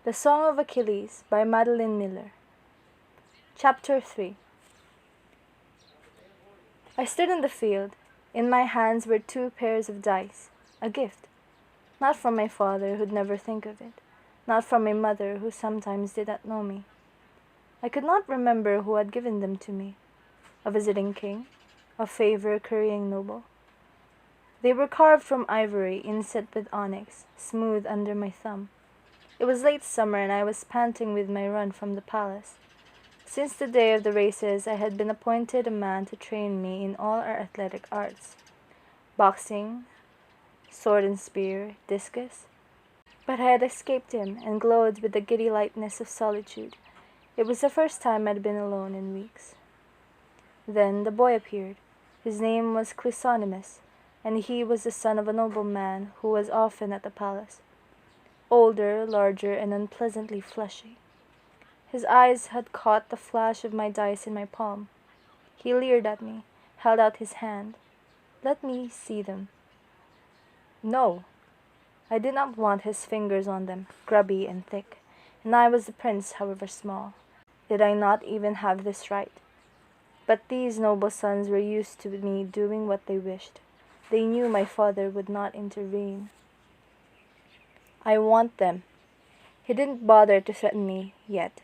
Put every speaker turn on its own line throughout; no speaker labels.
The Song of Achilles by Madeline Miller. Chapter 3. I stood in the field. In my hands were 2 pairs of dice, a gift, not from my father who'd never think of it, not from my mother who sometimes did not know me. I could not remember who had given them to me, a visiting king, a favor-currying noble. They were carved from ivory, inset with onyx, smooth under my thumb. It was late summer and I was panting with my run from the palace. Since the day of the races I had been appointed a man to train me in all our athletic arts. Boxing, sword and spear, discus. But I had escaped him and glowed with the giddy lightness of solitude. It was the first time I had been alone in weeks. Then the boy appeared. His name was Chrysonimus, and he was the son of a nobleman who was often at the palace. Older, larger, and unpleasantly fleshy. His eyes had caught the flash of my dice in my palm. He leered at me, held out his hand. Let me see them. No. I did not want his fingers on them, grubby and thick, and I was the prince, however small. Did I not even have this right? But these noble sons were used to me doing what they wished. They knew my father would not intervene. I want them. He didn't bother to threaten me yet.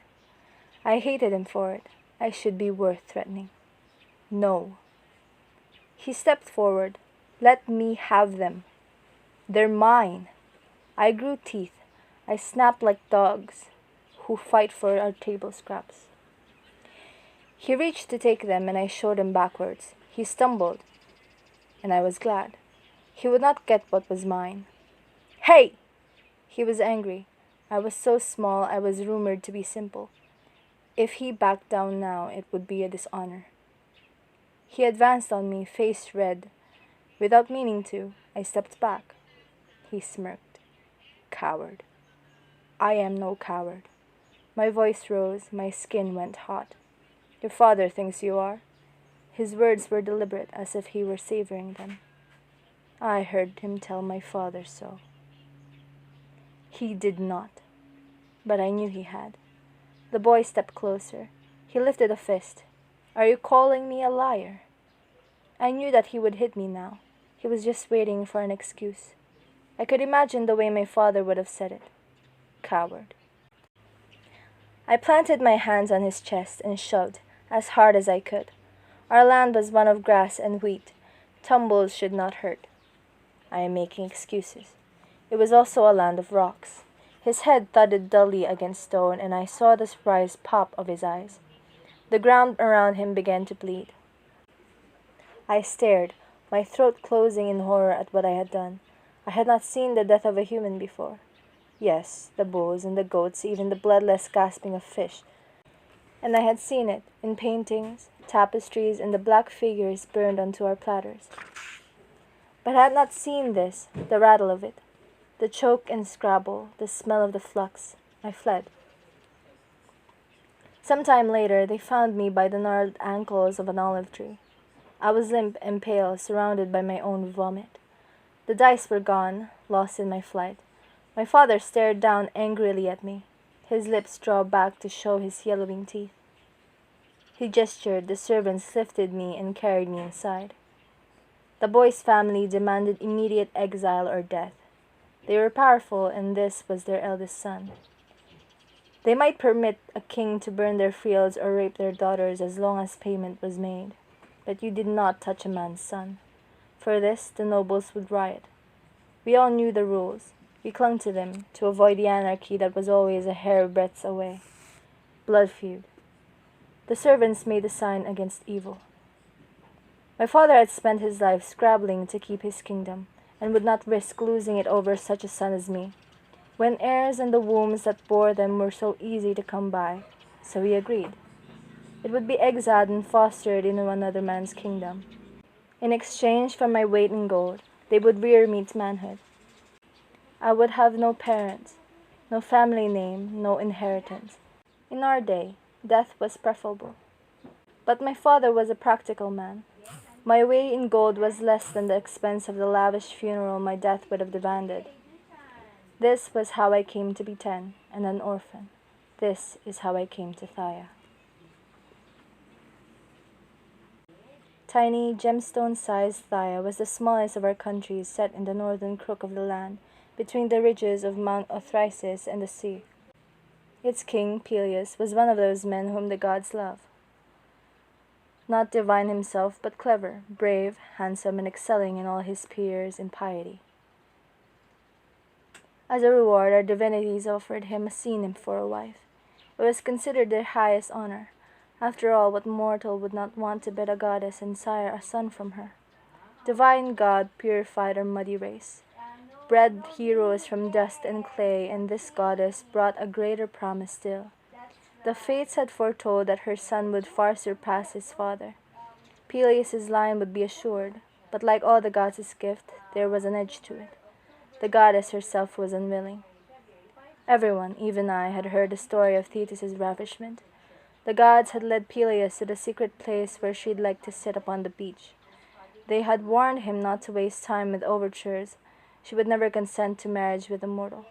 I hated him for it. I should be worth threatening. No. He stepped forward. Let me have them. They're mine. I grew teeth. I snapped like dogs who fight for our table scraps. He reached to take them and I showed him backwards. He stumbled, and I was glad. He would not get what was mine. Hey! He was angry. I was so small I was rumored to be simple. If he backed down now, it would be a dishonor. He advanced on me, face red. Without meaning to, I stepped back. He smirked. Coward. I am no coward. My voice rose, my skin went hot. Your father thinks you are. His words were deliberate, as if he were savoring them. I heard him tell my father so. He did not, but I knew he had. The boy stepped closer. He lifted a fist. Are you calling me a liar? I knew that he would hit me now. He was just waiting for an excuse. I could imagine the way my father would have said it. Coward. I planted my hands on his chest and shoved as hard as I could. Our land was one of grass and wheat. Tumbles should not hurt. I am making excuses. It was also a land of rocks. His head thudded dully against stone, and I saw the surprised pop of his eyes. The ground around him began to bleed. I stared, my throat closing in horror at what I had done. I had not seen the death of a human before. Yes, the bulls and the goats, even the bloodless gasping of fish. And I had seen it in paintings, tapestries, and the black figures burned onto our platters. But I had not seen this, the rattle of it. The choke and scrabble, the smell of the flux. I fled. Some time later, they found me by the gnarled ankles of an olive tree. I was limp and pale, surrounded by my own vomit. The dice were gone, lost in my flight. My father stared down angrily at me, his lips drawn back to show his yellowing teeth. He gestured, the servants lifted me and carried me inside. The boy's family demanded immediate exile or death. They were powerful, and this was their eldest son. They might permit a king to burn their fields or rape their daughters as long as payment was made, but you did not touch a man's son. For this, the nobles would riot. We all knew the rules. We clung to them to avoid the anarchy that was always a hair-breadth away. Blood feud. The servants made a sign against evil. My father had spent his life scrabbling to keep his kingdom, and would not risk losing it over such a son as me, when heirs and the wombs that bore them were so easy to come by, so he agreed. It would be exiled and fostered into another man's kingdom. In exchange for my weight in gold, they would rear me to manhood. I would have no parents, no family name, no inheritance. In our day, death was preferable. But my father was a practical man. My weight in gold was less than the expense of the lavish funeral my death would have demanded. This was how I came to be 10 and an orphan. This is how I came to Thaya. Tiny, gemstone-sized Thaya was the smallest of our countries set in the northern crook of the land, between the ridges of Mount Othrysis and the sea. Its king, Peleus, was one of those men whom the gods love. Not divine himself, but clever, brave, handsome, and excelling in all his peers in piety. As a reward, our divinities offered him a sea nymph for a wife. It was considered their highest honor. After all, what mortal would not want to bed a goddess and sire a son from her? Divine God purified our muddy race, bred heroes from dust and clay, and this goddess brought a greater promise still. The fates had foretold that her son would far surpass his father. Peleus' line would be assured, but like all the gods' gift, there was an edge to it. The goddess herself was unwilling. Everyone, even I, had heard the story of Thetis' ravishment. The gods had led Peleus to the secret place where she'd like to sit upon the beach. They had warned him not to waste time with overtures. She would never consent to marriage with a mortal.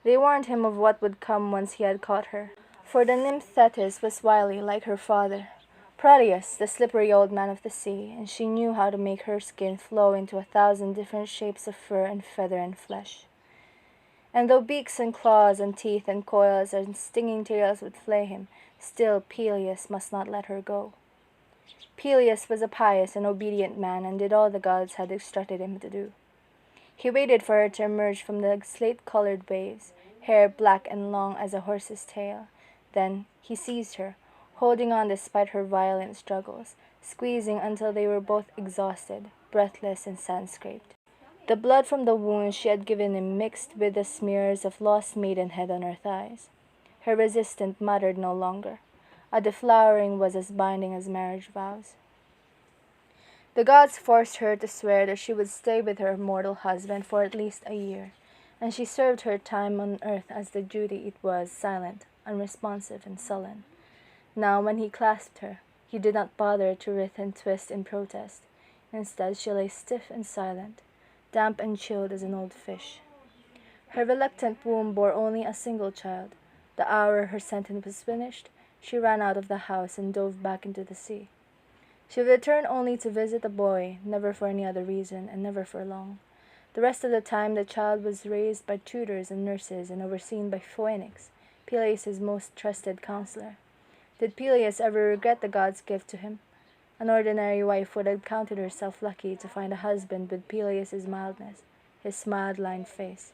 They warned him of what would come once he had caught her. For the nymph Thetis was wily like her father, Proteus, the slippery old man of the sea, and she knew how to make her skin flow into 1,000 different shapes of fur and feather and flesh. And though beaks and claws and teeth and coils and stinging tails would flay him, still Peleus must not let her go. Peleus was a pious and obedient man and did all the gods had instructed him to do. He waited for her to emerge from the slate-colored waves, hair black and long as a horse's tail. Then he seized her, holding on despite her violent struggles, squeezing until they were both exhausted, breathless and sand-scraped. The blood from the wounds she had given him mixed with the smears of lost maidenhead on her thighs. Her resistance mattered no longer. A deflowering was as binding as marriage vows. The gods forced her to swear that she would stay with her mortal husband for at least a year, and she served her time on earth as the duty it was, silent, unresponsive, and sullen. Now, when he clasped her, he did not bother to writhe and twist in protest. Instead, she lay stiff and silent, damp and chilled as an old fish. Her reluctant womb bore only a single child. The hour her sentence was finished, she ran out of the house and dove back into the sea. She returned only to visit the boy, never for any other reason, and never for long. The rest of the time the child was raised by tutors and nurses and overseen by Phoenix, Peleus' most trusted counselor. Did Peleus ever regret the god's gift to him? An ordinary wife would have counted herself lucky to find a husband with Peleus' mildness, his smiled-lined face.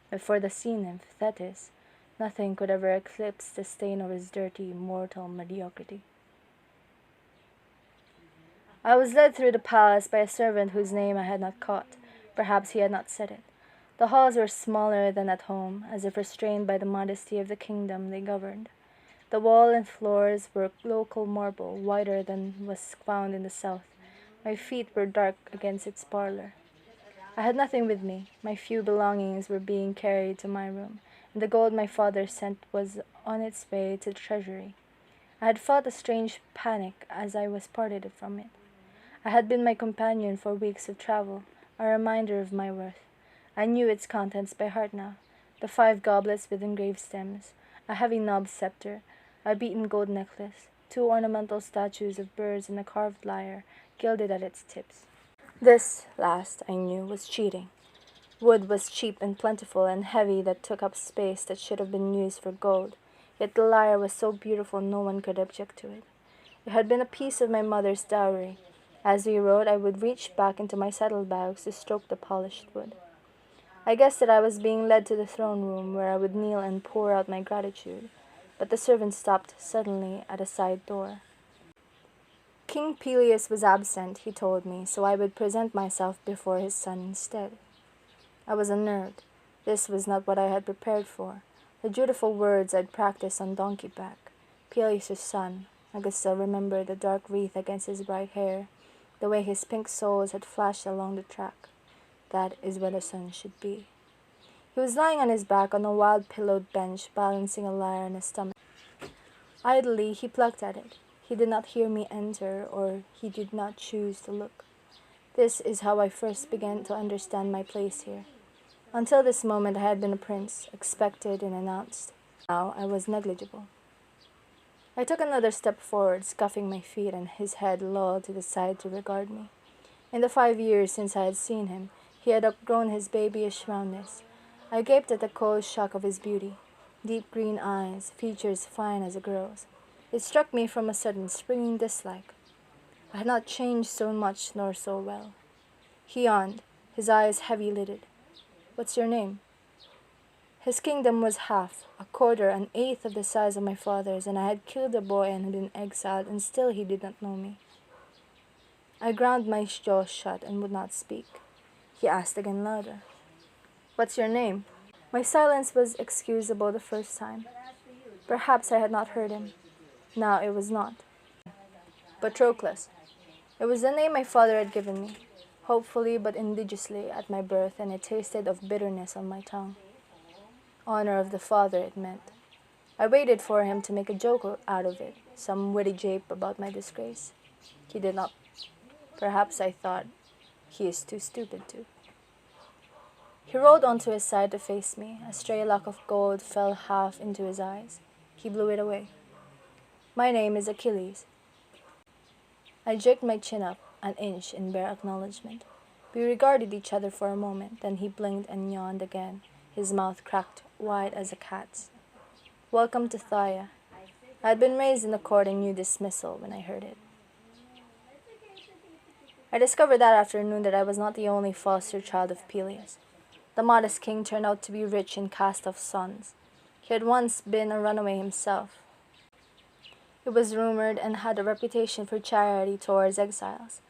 But for the sea nymph, Thetis, nothing could ever eclipse the stain of his dirty, mortal mediocrity. I was led through the palace by a servant whose name I had not caught. Perhaps he had not said it. The halls were smaller than at home, as if restrained by the modesty of the kingdom they governed. The wall and floors were local marble, whiter than was found in the south. My feet were dark against its parlor. I had nothing with me. My few belongings were being carried to my room, and the gold my father sent was on its way to the treasury. I had felt a strange panic as I was parted from it. I had been my companion for weeks of travel, a reminder of my worth. I knew its contents by heart now. The 5 goblets with engraved stems, a heavy knobbed scepter, a beaten gold necklace, 2 ornamental statues of birds and a carved lyre, gilded at its tips. This last, I knew, was cheating. Wood was cheap and plentiful and heavy that took up space that should have been used for gold, yet the lyre was so beautiful no one could object to it. It had been a piece of my mother's dowry. As we rode, I would reach back into my saddlebags to stroke the polished wood. I guessed that I was being led to the throne room where I would kneel and pour out my gratitude, but the servant stopped suddenly at a side door. King Peleus was absent, he told me, so I would present myself before his son instead. I was unnerved. This was not what I had prepared for. The dutiful words I'd practiced on donkey back. Peleus' son. I could still remember the dark wreath against his bright hair, the way his pink soles had flashed along the track. That is what a son should be. He was lying on his back on a wild-pillowed bench, balancing a lyre on his stomach. Idly he plucked at it. He did not hear me enter, or he did not choose to look. This is how I first began to understand my place here. Until this moment I had been a prince, expected and announced. Now I was negligible. I took another step forward, scuffing my feet, and his head lolled to the side to regard me. In the 5 years since I had seen him, he had outgrown his babyish roundness. I gaped at the cold shock of his beauty. Deep green eyes, features fine as a girl's. It struck me from a sudden, springing dislike. I had not changed so much nor so well. He yawned, his eyes heavy-lidded. "What's your name?" His kingdom was half, a quarter, an eighth of the size of my father's, and I had killed a boy and had been exiled, and still he did not know me. I ground my jaw shut and would not speak. He asked again louder, "What's your name?" My silence was excusable the first time. Perhaps I had not heard him. Now it was not. Patroclus. It was the name my father had given me, hopefully but invidiously at my birth, and it tasted of bitterness on my tongue. Honor of the father, it meant. I waited for him to make a joke out of it, some witty jape about my disgrace. He did not. Perhaps I thought, he is too stupid to. He rolled onto his side to face me. A stray lock of gold fell half into his eyes. He blew it away. "My name is Achilles." I jerked my chin up an inch in bare acknowledgement. We regarded each other for a moment, then he blinked and yawned again, his mouth cracked wide as a cat's. "Welcome to Thaya." I had been raised in the court and knew dismissal when I heard it. I discovered that afternoon that I was not the only foster child of Peleus. The modest king turned out to be rich in cast-off sons. He had once been a runaway himself. It was rumored and had a reputation for charity towards exiles.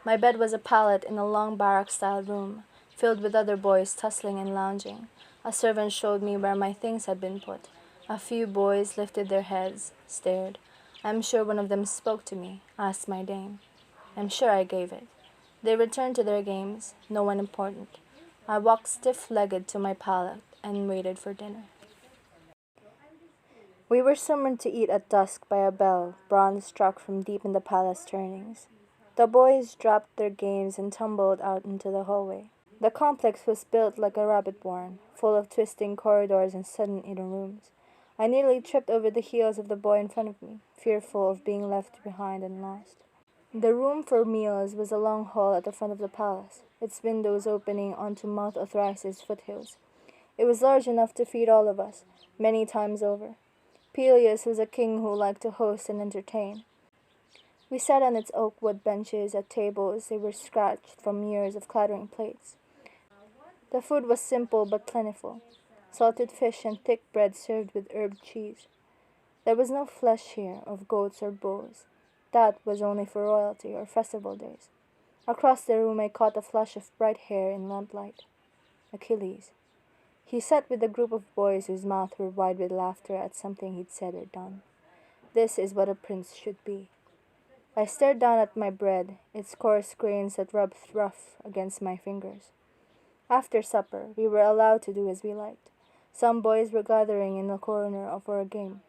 My bed was a pallet in a long barrack-style room, filled with other boys tussling and lounging. A servant showed me where my things had been put. A few boys lifted their heads, stared. I am sure one of them spoke to me, asked my name. I am sure I gave it. They returned to their games, no one important. I walked stiff-legged to my pallet and waited for dinner. We were summoned to eat at dusk by a bell, bronze struck from deep in the palace turnings. The boys dropped their games and tumbled out into the hallway. The complex was built like a rabbit warren, full of twisting corridors and sudden inner rooms. I nearly tripped over the heels of the boy in front of me, fearful of being left behind and lost. The room for meals was a long hall at the front of the palace, its windows opening onto Mount Othryse's foothills. It was large enough to feed all of us, many times over. Peleus was a king who liked to host and entertain. We sat on its oak wood benches at tables they were scratched from years of clattering plates. The food was simple but plentiful, salted fish and thick bread served with herb cheese. There was no flesh here of goats or bulls. That was only for royalty or festival days. Across the room I caught a flash of bright hair in lamplight. Achilles. He sat with a group of boys whose mouths were wide with laughter at something he'd said or done. This is what a prince should be. I stared down at my bread, its coarse grains that rubbed rough against my fingers. After supper, we were allowed to do as we liked. Some boys were gathering in the corner for a game.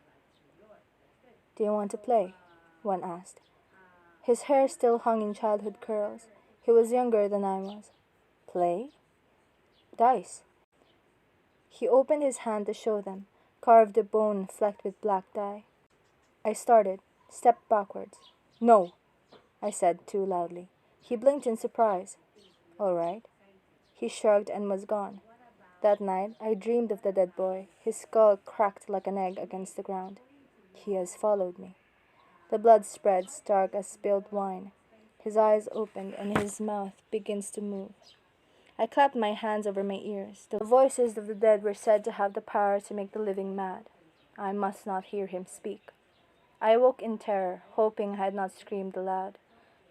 "Do you want to play?" one asked. His hair still hung in childhood curls. He was younger than I was. "Play?" "Dice." He opened his hand to show them, carved a bone flecked with black dye. I started, stepped backwards. "No," I said too loudly. He blinked in surprise. "All right." He shrugged and was gone. That night I dreamed of the dead boy, his skull cracked like an egg against the ground. He has followed me. The blood spreads, dark as spilled wine. His eyes opened and his mouth begins to move. I clapped my hands over my ears. The voices of the dead were said to have the power to make the living mad. I must not hear him speak. I awoke in terror, hoping I had not screamed aloud.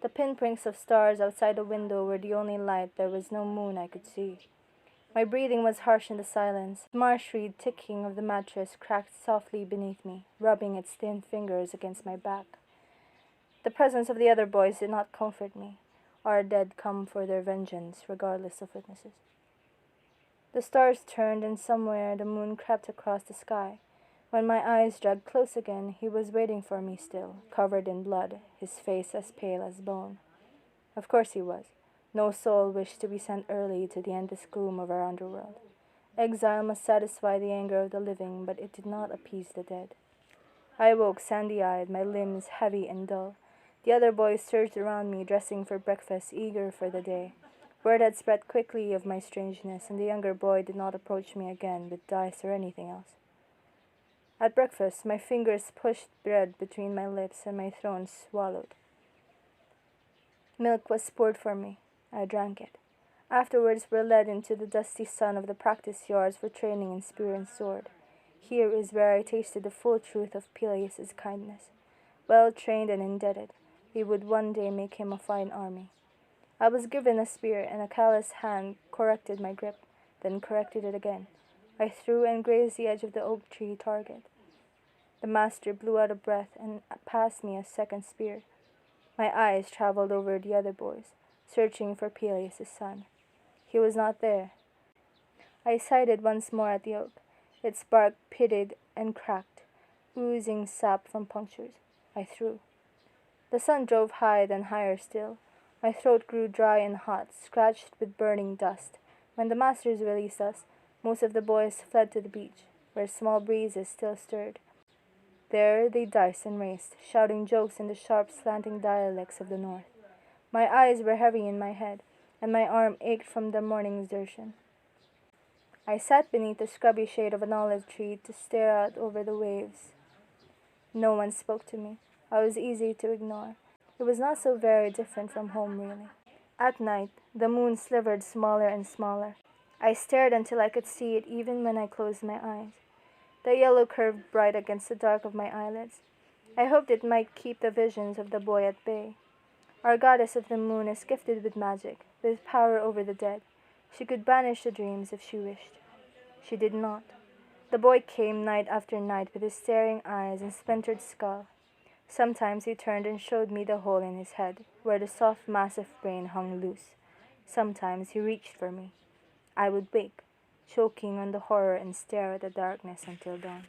The pinpricks of stars outside the window were the only light. There was no moon I could see. My breathing was harsh in the silence. The marsh-reed ticking of the mattress cracked softly beneath me, rubbing its thin fingers against my back. The presence of the other boys did not comfort me. Our dead come for their vengeance, regardless of witnesses. The stars turned, and somewhere the moon crept across the sky. When my eyes dragged close again, he was waiting for me still, covered in blood, his face as pale as bone. Of course he was. No soul wished to be sent early to the endless gloom of our underworld. Exile must satisfy the anger of the living, but it did not appease the dead. I awoke sandy-eyed, my limbs heavy and dull. The other boys surged around me, dressing for breakfast, eager for the day. Word had spread quickly of my strangeness, and the younger boy did not approach me again with dice or anything else. At breakfast, my fingers pushed bread between my lips and my throat swallowed. Milk was poured for me. I drank it. Afterwards, we were led into the dusty sun of the practice yards for training in spear and sword. Here is where I tasted the full truth of Peleus's kindness. Well trained and indebted, we would one day make him a fine army. I was given a spear, and a callous hand corrected my grip, then corrected it again. I threw and grazed the edge of the oak tree target. The master blew out a breath and passed me a second spear. My eyes traveled over the other boys, searching for Peleus' son. He was not there. I sighted once more at the oak. Its bark pitted and cracked, oozing sap from punctures. I threw. The sun drove high, then higher still. My throat grew dry and hot, scratched with burning dust. When the masters released us, most of the boys fled to the beach, where small breezes still stirred. There they diced and raced, shouting jokes in the sharp, slanting dialects of the north. My eyes were heavy in my head, and my arm ached from the morning's exertion. I sat beneath the scrubby shade of an olive tree to stare out over the waves. No one spoke to me. I was easy to ignore. It was not so very different from home, really. At night, the moon slivered smaller and smaller. I stared until I could see it even when I closed my eyes. The yellow curved bright against the dark of my eyelids. I hoped it might keep the visions of the boy at bay. Our goddess of the moon is gifted with magic, with power over the dead. She could banish the dreams if she wished. She did not. The boy came night after night with his staring eyes and splintered skull. Sometimes he turned and showed me the hole in his head, where the soft mass of brain hung loose. Sometimes he reached for me. I would wake, choking on the horror, and stare at the darkness until dawn.